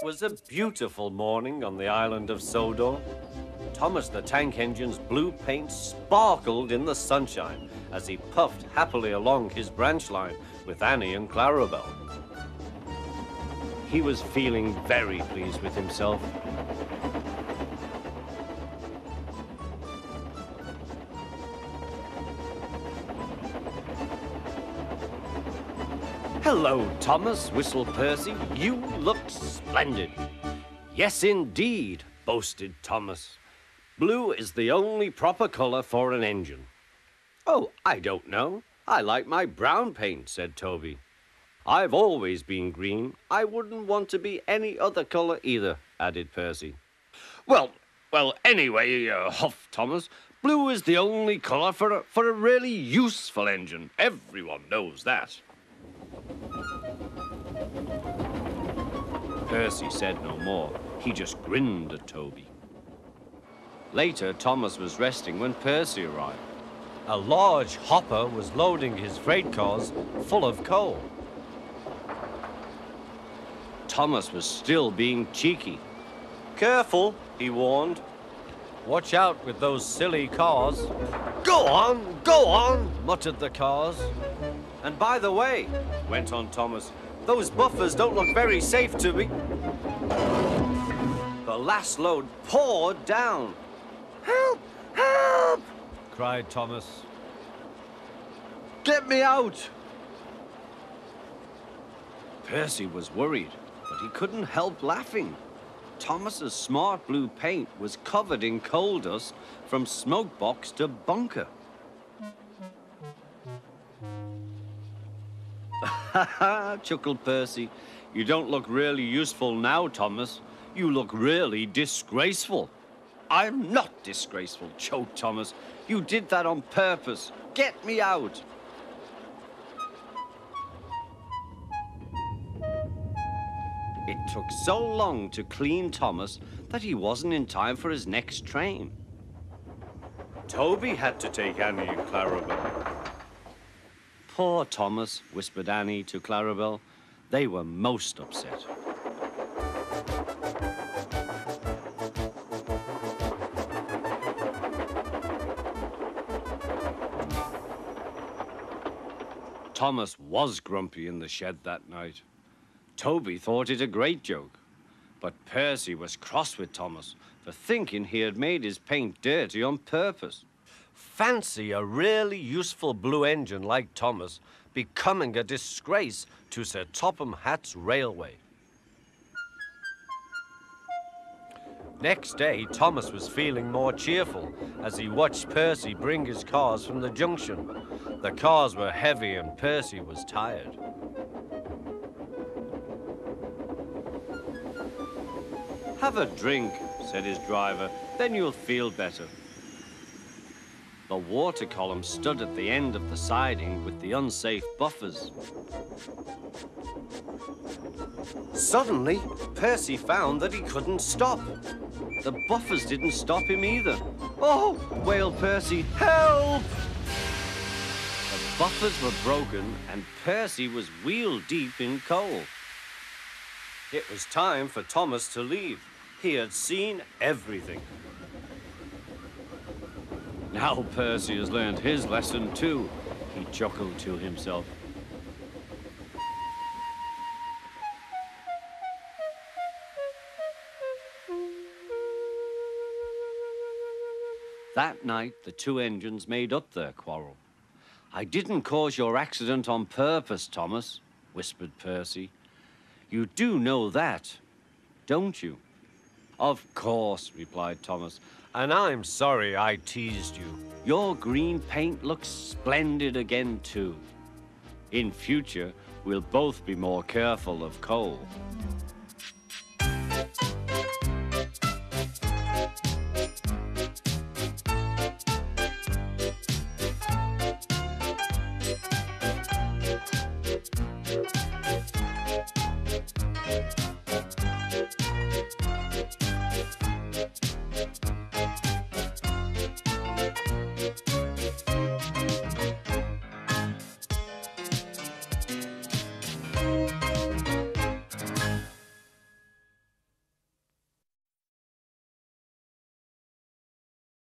It was a beautiful morning on the island of Sodor. Thomas the Tank Engine's blue paint sparkled in the sunshine as he puffed happily along his branch line with Annie and Clarabelle. He was feeling very pleased with himself. "Hello, Thomas," whistled Percy. "You look splendid." "Yes, indeed," boasted Thomas. "Blue is the only proper color for an engine." "Oh, I don't know. I like my brown paint," said Toby. "I've always been green. I wouldn't want to be any other color either," added Percy. Well, anyway, huffed Thomas, "blue is the only color for a really useful engine. Everyone knows that." Percy said no more. He just grinned at Toby. Later, Thomas was resting when Percy arrived. A large hopper was loading his freight cars full of coal. Thomas was still being cheeky. "Careful," he warned. "Watch out with those silly cars." Go on, muttered the cars. "And by the way," went on Thomas, "those buffers don't look very safe to me." The last load poured down. "Help! Help!" cried Thomas. "Get me out!" Percy was worried, but he couldn't help laughing. Thomas's smart blue paint was covered in coal dust from smoke box to bunker. "Ha ha!" chuckled Percy. "You don't look really useful now, Thomas. You look really disgraceful." "I'm not disgraceful," choked Thomas. "You did that on purpose. Get me out." It took so long to clean Thomas that he wasn't in time for his next train. Toby had to take Annie and Clarabelle. "Poor Thomas," whispered Annie to Clarabelle. They were most upset. Thomas was grumpy in the shed that night. Toby thought it a great joke, but Percy was cross with Thomas for thinking he had made his paint dirty on purpose. Fancy a really useful blue engine like Thomas becoming a disgrace to Sir Topham Hatt's railway. Next day, Thomas was feeling more cheerful as he watched Percy bring his cars from the junction. The cars were heavy and Percy was tired. "Have a drink," said his driver, "then you'll feel better." The water column stood at the end of the siding with the unsafe buffers. Suddenly, Percy found that he couldn't stop. The buffers didn't stop him either. "Oh!" wailed Percy. "Help!" The buffers were broken and Percy was wheel-deep in coal. It was time for Thomas to leave. He had seen everything. "Now Percy has learned his lesson too," he chuckled to himself. That night, the two engines made up their quarrel. "I didn't cause your accident on purpose, Thomas," whispered Percy. "You do know that, don't you?" "Of course," replied Thomas, "and I'm sorry I teased you. Your green paint looks splendid again, too. In future, we'll both be more careful of coal."